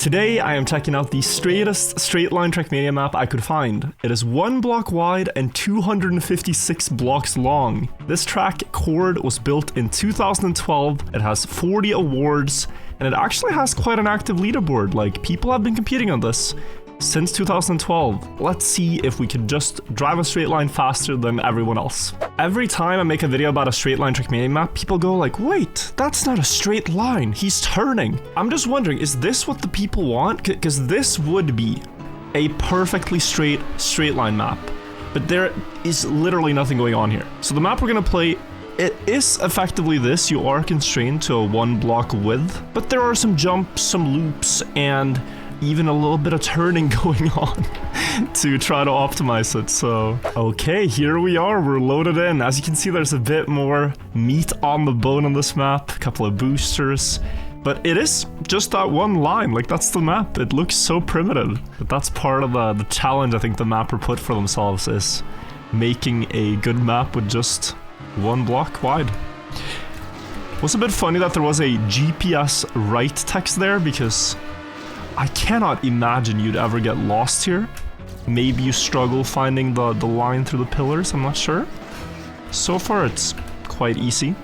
Today I am checking out the straightest straight line Trackmania map I could find. It is 1 block wide and 256 blocks long. This track chord was built in 2012, it has 40 awards, and it actually has quite an active leaderboard. Like, people have been competing on this since 2012. Let's see if we can just drive a straight line faster than everyone else. Every time I make a video about a straight line Trackmania map, people go like, wait, that's not a straight line, he's turning. I'm just wondering, is this what the people want? Because this would be a perfectly straight line map. But there is literally nothing going on here. So the map we're gonna play, it is effectively this. You are constrained to a 1 block width, but there are some jumps, some loops, and even a little bit of turning going on to try to optimize it. So, okay, here we are, we're loaded in. As you can see, there's a bit more meat on the bone on this map, a couple of boosters, but it is just that one line. Like, that's the map. It looks so primitive, but that's part of the challenge I think the mapper put for themselves, is making a good map with just 1 block wide. It was a bit funny that there was a GPS right text there, because I cannot imagine you'd ever get lost here. Maybe you struggle finding the line through the pillars, I'm not sure. So far it's quite easy.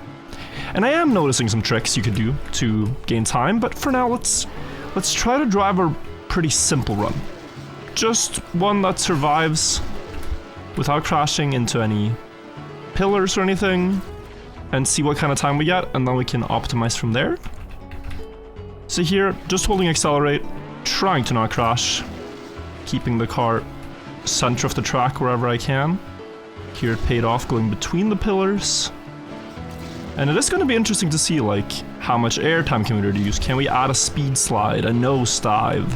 And I am noticing some tricks you could do to gain time, but for now let's try to drive a pretty simple run. Just one that survives without crashing into any pillars or anything, and see what kind of time we get, and then we can optimize from there. So here, just holding accelerate, trying to not crash, keeping the car center of the track wherever I can. Here it paid off, going between the pillars. And it is going to be interesting to see, like, how much airtime can we reduce? Can we add a speed slide, a nosedive,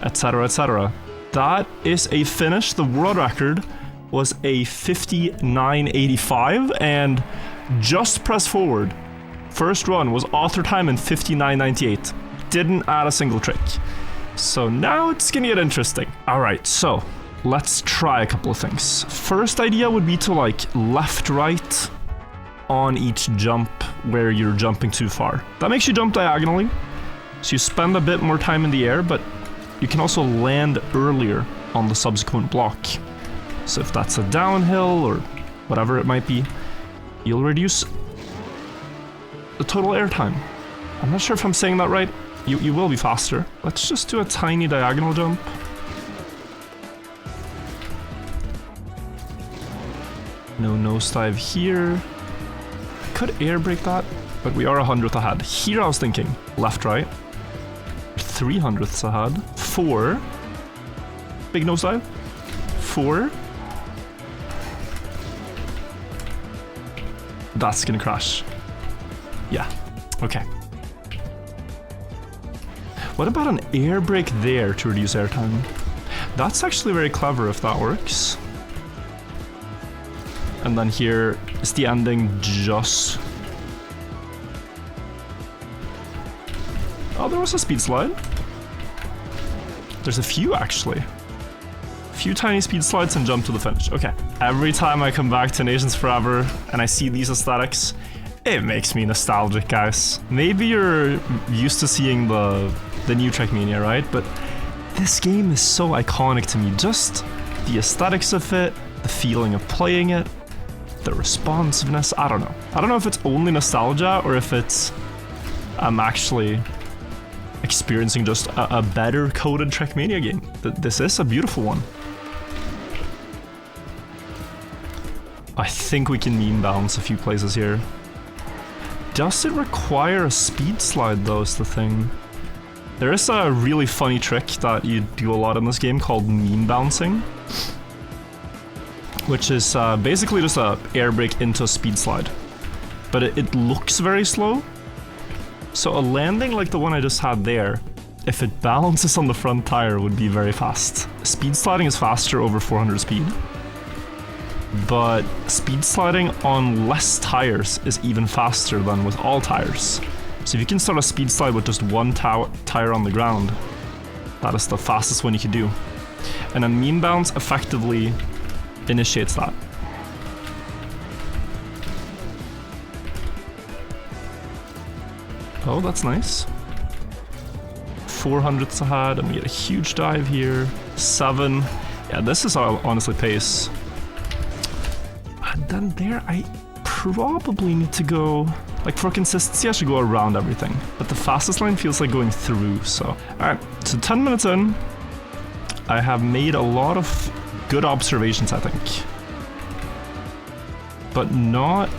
etc, etc. That is a finish. The world record was a 59.85, and just press forward. First run was author time in 59.98. Didn't add a single trick. So now it's gonna get interesting. Alright, so let's try a couple of things. First idea would be to, like, left, right on each jump where you're jumping too far. That makes you jump diagonally, so you spend a bit more time in the air, but you can also land earlier on the subsequent block. So if that's a downhill or whatever it might be, you'll reduce the total airtime. I'm not sure if I'm saying that right. You will be faster. Let's just do a tiny diagonal jump. No nosedive here. I could air brake that, but we are 100th ahead. Here I was thinking left, right. 300ths ahead. 4. Big nosedive. 4. That's gonna crash. Yeah, okay. What about an air brake there to reduce airtime? That's actually very clever if that works. And then here is the ending just... Oh, there was a speed slide. There's a few actually. A few tiny speed slides and jump to the finish. Okay. Every time I come back to Nations Forever and I see these aesthetics, it makes me nostalgic, guys. Maybe you're used to seeing the new Trackmania, right? But this game is so iconic to me. Just the aesthetics of it, the feeling of playing it, the responsiveness, I don't know. I don't know if it's only nostalgia or if it's I'm actually experiencing just a better coded Trackmania game. This is a beautiful one. I think we can meme bounce a few places here. Does it require a speed slide though, is the thing. There is a really funny trick that you do a lot in this game called meme bouncing, which is basically just a air brake into a speed slide. But it looks very slow. So a landing like the one I just had there, if it balances on the front tire, would be very fast. Speed sliding is faster over 400 speed. But speed sliding on less tires is even faster than with all tires. So if you can start a speed slide with just one tire on the ground, that is the fastest one you can do. And a meme bounce effectively initiates that. Oh, that's nice. 400ths ahead, and we get a huge dive here. 7. Yeah, this is honestly pace. And then there, I probably need to go... Like, for consistency, I should go around everything. But the fastest line feels like going through, so... Alright, so 10 minutes in, I have made a lot of good observations, I think. But not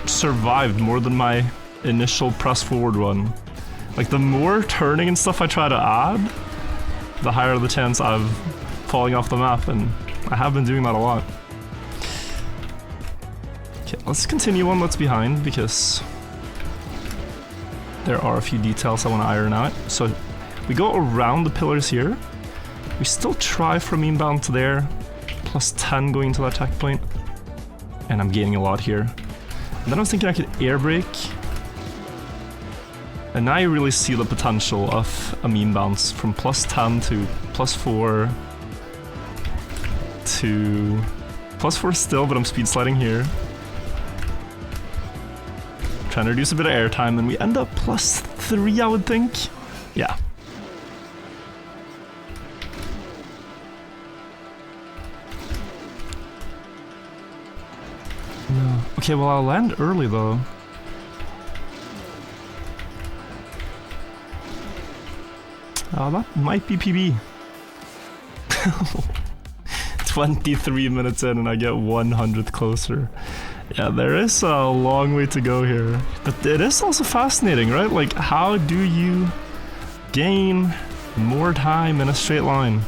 survived more than my initial press forward run. Like, the more turning and stuff I try to add, the higher the chance of falling off the map, and I have been doing that a lot. Okay, let's continue on what's behind, because there are a few details I want to iron out. So we go around the pillars here. We still try for a mean bounce there, plus 10 going to that attack point, and I'm gaining a lot here. And then I was thinking I could air brake, and now you really see the potential of a mean bounce from plus 10 to plus 4 to plus 4 still, but I'm speed sliding here. Trying to reduce a bit of airtime, and we end up plus 3, I would think. Yeah. No. Okay, well, I'll land early though. Oh, that might be PB. 23 minutes in and I get 100th closer. Yeah, there is a long way to go here. But it is also fascinating, right? Like, how do you gain more time in a straight line?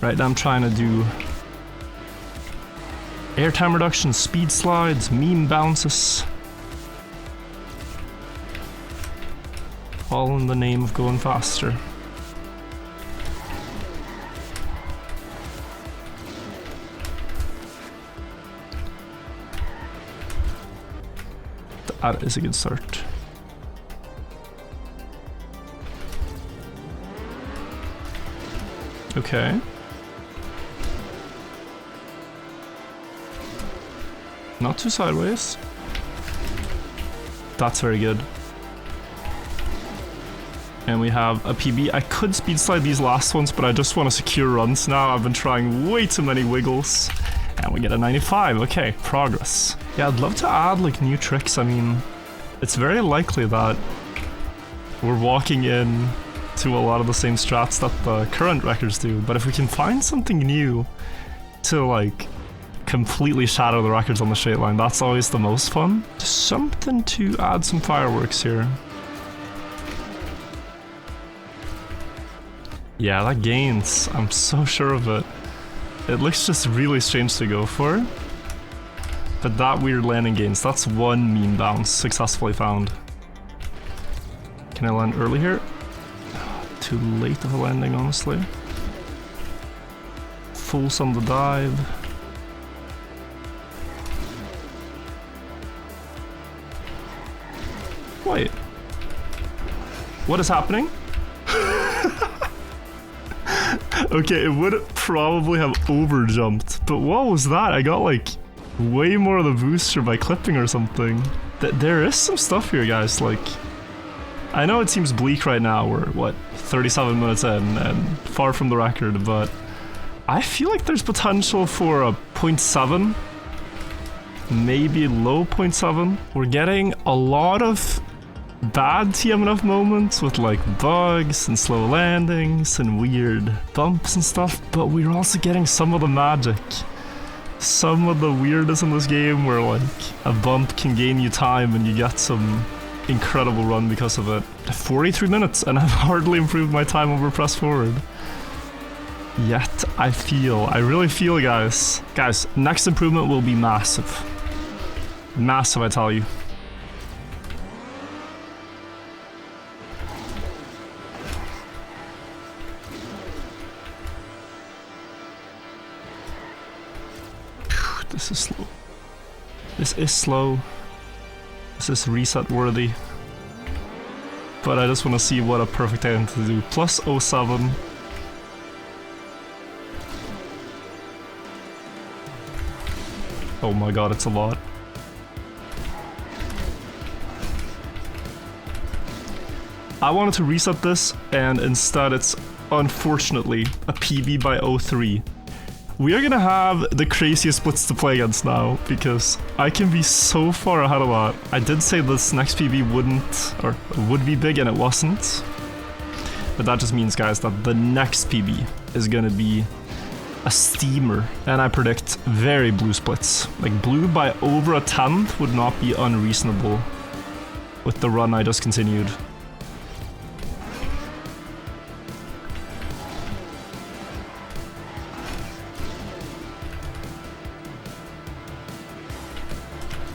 Right now I'm trying to do airtime reduction, speed slides, mean bounces. All in the name of going faster. That is a good start. Okay. Not too sideways. That's very good. And we have a PB. I could speed slide these last ones, but I just want to secure runs now. I've been trying way too many wiggles. And we get a 95. Okay, progress. Yeah, I'd love to add like new tricks. I mean, it's very likely that we're walking in to a lot of the same strats that the current records do. But if we can find something new to like completely shadow the records on the straight line, that's always the most fun. Just something to add some fireworks here. Yeah, that gains. I'm so sure of it. It looks just really strange to go for. But that weird landing gains. That's one mean bounce successfully found. Can I land early here? Too late of a landing, honestly. Fulls on the dive. Wait. What is happening? Okay, it would probably have overjumped, but what was that? I got like way more of the booster by clipping or something. There is some stuff here, guys. Like, I know it seems bleak right now. We're, what, 37 minutes in and far from the record, but I feel like there's potential for a 0.7, maybe low 0.7. We're getting a lot of bad TMNF moments with like bugs and slow landings and weird bumps and stuff, but we're also getting some of the magic. Some of the weirdness in this game where like a bump can gain you time and you get some incredible run because of it. 43 minutes and I've hardly improved my time over press forward. Yet I really feel, guys, next improvement will be massive. Massive, I tell you. This is slow. This is slow. This is reset worthy. But I just want to see what a perfect item to do. Plus 07. Oh my god, it's a lot. I wanted to reset this, and instead it's unfortunately a PB by 03. We are gonna have the craziest splits to play against now, because I can be so far ahead of that. I did say this next PB wouldn't, or would be big, and it wasn't. But that just means, guys, that the next PB is gonna be a steamer. And I predict very blue splits. Like, blue by over a 10th would not be unreasonable with the run I just continued.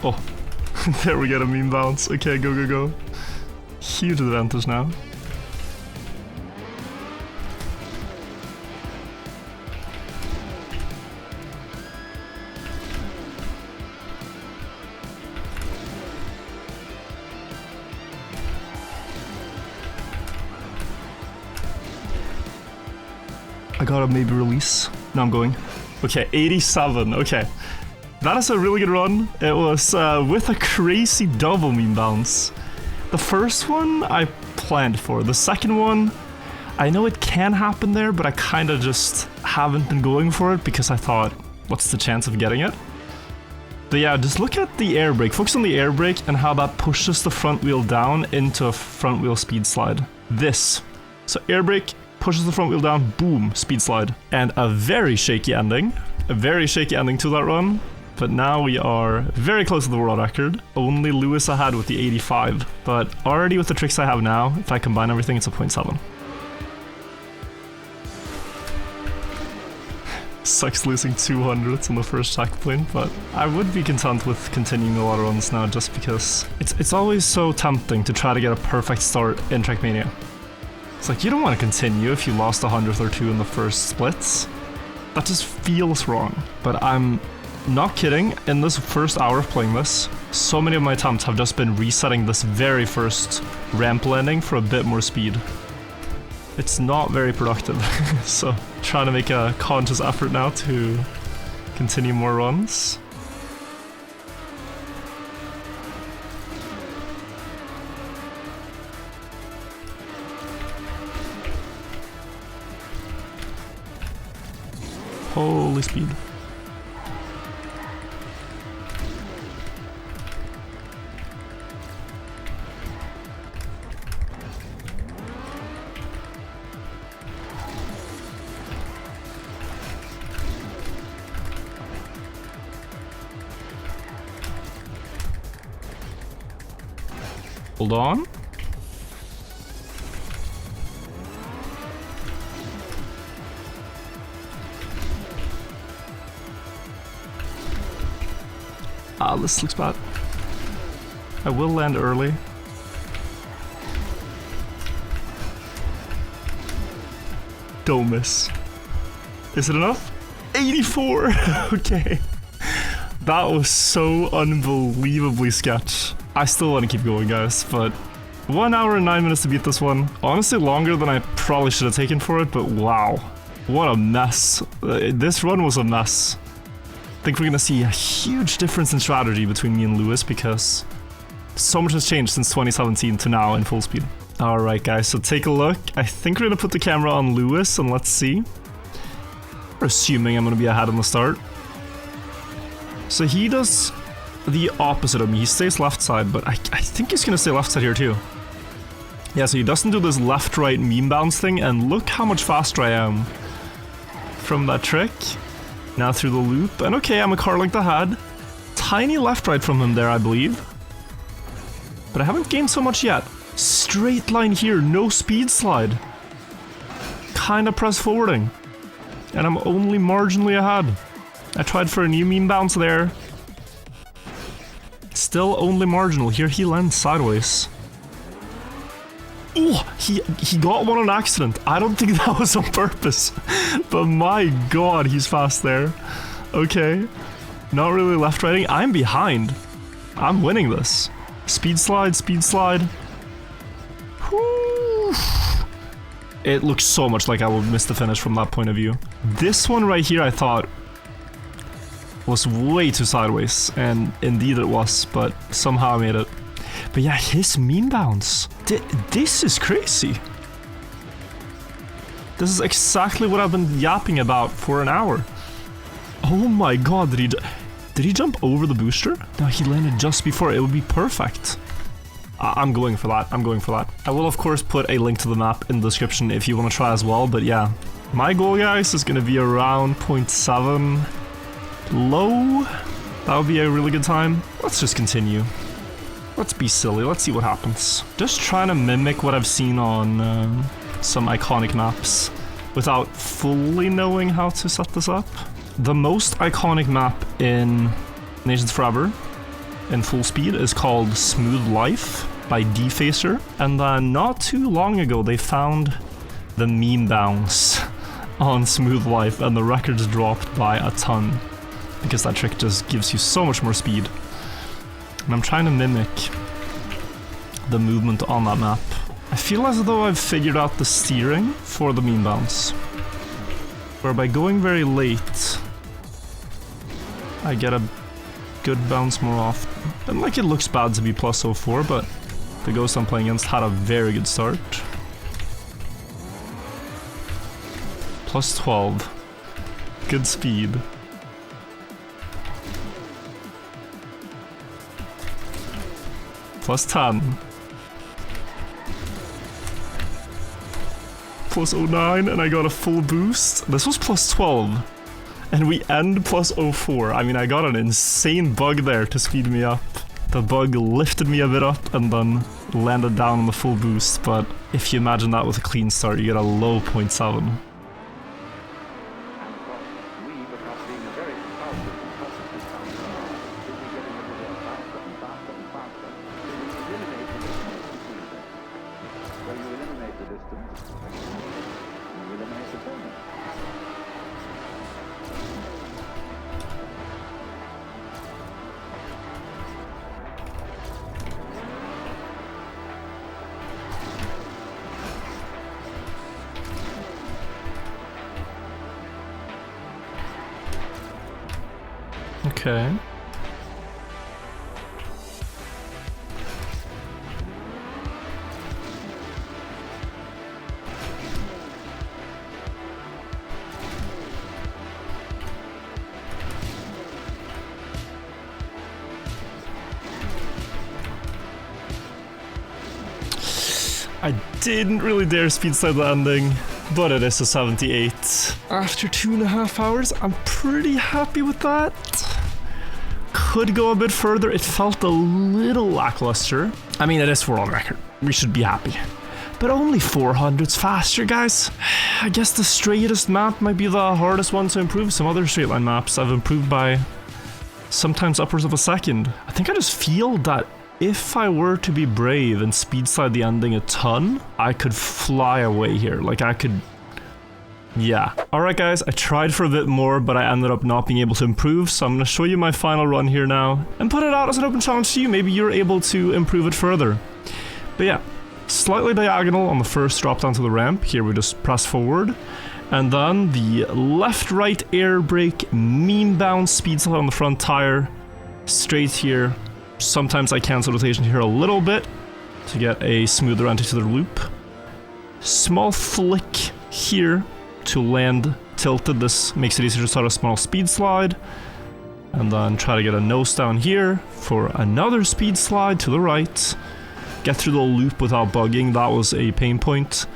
Oh, there we get a meme bounce. Okay, go, go, go. Huge advantage now. I gotta maybe release. No, I'm going. Okay, 87. Okay. That is a really good run. It was with a crazy double meme bounce. The first one I planned for. The second one, I know it can happen there, but I kind of just haven't been going for it because I thought, what's the chance of getting it? But yeah, just look at the air brake. Focus on the air brake and how that pushes the front wheel down into a front wheel speed slide. This. So air brake pushes the front wheel down, boom, speed slide. And a very shaky ending. A very shaky ending to that run. But now we are very close to the world record. Only Lewis ahead with the 85. But already with the tricks I have now, if I combine everything, it's a 0.7. Sucks losing 200s on the first checkpoint, but I would be content with continuing a lot of runs now just because it's always so tempting to try to get a perfect start in Trackmania. It's like, you don't want to continue if you lost a 100th or two in the first splits. That just feels wrong. But I'm not kidding, in this first hour of playing this, so many of my attempts have just been resetting this very first ramp landing for a bit more speed. It's not very productive, so trying to make a conscious effort now to continue more runs. Holy speed. Hold on. Ah, this looks bad. I will land early. Don't miss. Is it enough? 84! Okay. That was so unbelievably sketch. I still want to keep going, guys, but 1 hour and 9 minutes to beat this one. Honestly, longer than I probably should have taken for it, but wow. What a mess. This run was a mess. I think we're gonna see a huge difference in strategy between me and Lewis because so much has changed since 2017 to now in full speed. Alright, guys, so take a look. I think we're gonna put the camera on Lewis and let's see. We're assuming I'm gonna be ahead on the start. So he does the opposite of me. He stays left side, but I think he's gonna stay left side here too. Yeah, so he doesn't do this left-right meme bounce thing, and look how much faster I am from that trick. Now through the loop, and okay, I'm a car length ahead. Tiny left-right from him there, I believe. But I haven't gained so much yet. Straight line here, no speed slide. Kinda press forwarding. And I'm only marginally ahead. I tried for a new meme bounce there. Still only marginal. Here he lands sideways. Oh, he got one on accident. I don't think that was on purpose. But my god, he's fast there. Okay. Not really left righting. I'm behind. I'm winning this. Speed slide, speed slide. Whew. It looks so much like I will miss the finish from that point of view. This one right here, I thought was way too sideways, and indeed it was, but somehow I made it. But yeah, his meme bounce. This is crazy. This is exactly what I've been yapping about for an hour. Oh my god, did he jump over the booster? No, he landed just before. It would be perfect. I'm going for that. I'm going for that. I will, of course, put a link to the map in the description if you want to try as well. But yeah, my goal, guys, is going to be around 0.7 low. That would be a really good time. Let's just continue. Let's be silly. Let's see what happens. Just trying to mimic what I've seen on some iconic maps without fully knowing how to set this up. The most iconic map in Nations Forever in full speed is called Smooth Life by Defacer. And then not too long ago, they found the meme bounce on Smooth Life and the records dropped by a ton because that trick just gives you so much more speed. And I'm trying to mimic the movement on that map. I feel as though I've figured out the steering for the meme bounce, where by going very late, I get a good bounce more often. And like, it looks bad to be plus 04, but the ghost I'm playing against had a very good start. Plus 12. Good speed. Plus 10. Plus 09, and I got a full boost. This was plus 12. And we end plus 04. I mean, I got an insane bug there to speed me up. The bug lifted me a bit up and then landed down on the full boost, but if you imagine that with a clean start, you get a low 0.7. Okay. I didn't really dare speed slide the ending, but it is a 78. After 2.5 hours, I'm pretty happy with that. Could go a bit further. It felt a little lackluster. I mean, it is world record. We should be happy. But only 400s faster, guys. I guess the straightest map might be the hardest one to improve. Some other straight line maps I've improved by sometimes upwards of a second. I think I just feel that if I were to be brave and speed slide the ending a ton, I could fly away here. Like, I could... Yeah. Alright guys, I tried for a bit more, but I ended up not being able to improve, so I'm going to show you my final run here now, and put it out as an open challenge to you. Maybe you're able to improve it further. But yeah, slightly diagonal on the first drop down to the ramp. Here we just press forward, and then the left-right air brake, meme bounce, speed slide on the front tire, straight here. Sometimes I cancel rotation here a little bit to get a smoother entry to the loop. Small flick here to land tilted. This makes it easier to start a small speed slide. And then try to get a nose down here for another speed slide to the right. Get through the loop without bugging. That was a pain point.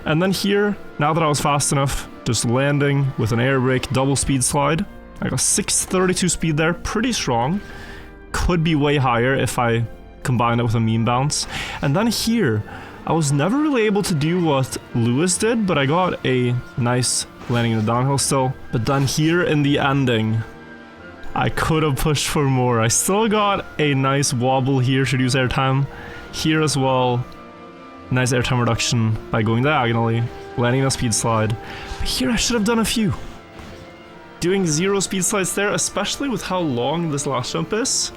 And then here, now that I was fast enough, just landing with an air brake, double speed slide. I got 632 speed there, pretty strong. Could be way higher if I combine it with a meme bounce. And then here, I was never really able to do what Lewis did, but I got a nice landing in the downhill still. But then here in the ending, I could have pushed for more. I still got a nice wobble here, should use airtime. Here as well, nice airtime reduction by going diagonally, landing a speed slide. But here I should have done a few. Doing 0 speed slides there, especially with how long this last jump is,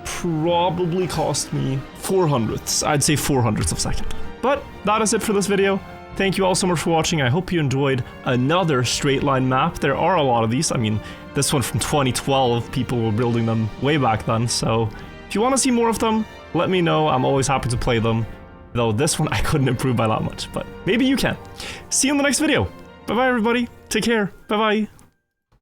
probably cost me 400ths. I'd say 400ths of a second. But that is it for this video. Thank you all so much for watching. I hope you enjoyed another straight line map. There are a lot of these. I mean, this one from 2012, people were building them way back then. So if you want to see more of them, let me know. I'm always happy to play them. Though this one I couldn't improve by that much, but maybe you can. See you in the next video. Bye bye everybody. Take care. Bye bye.